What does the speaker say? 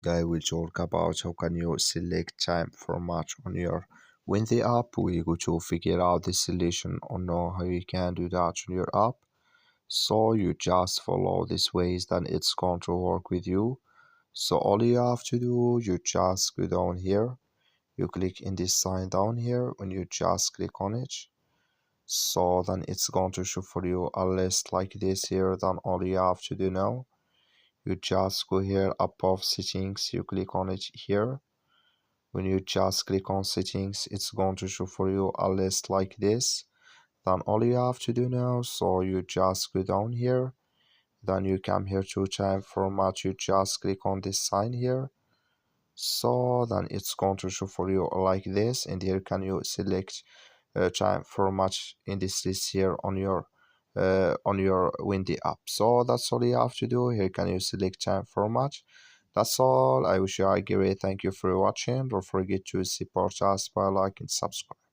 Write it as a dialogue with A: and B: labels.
A: Today we'll talk about how can you select time for match on your Windy app. We go to figure out the solution or know how you can do that on your app. So you just follow these ways, then it's going to work with you. So all you have to do, you just go down here. You click in this sign down here. When you just click on it, so then it's going to show for you a list like this here. Then all you have to do now, you just go here above settings, you click on it here. When you just click on settings, it's going to show for you a list like this. Then all you have to do now, so you just go down here, then you come here to time format, you just click on this sign here. So then it's going to show for you like this, and here can you select time format in this list here on your Windy app. So that's all you have to do. Here can you select time format. That's all. I wish you a great. Thank you for watching. Don't forget to support us by like and subscribe.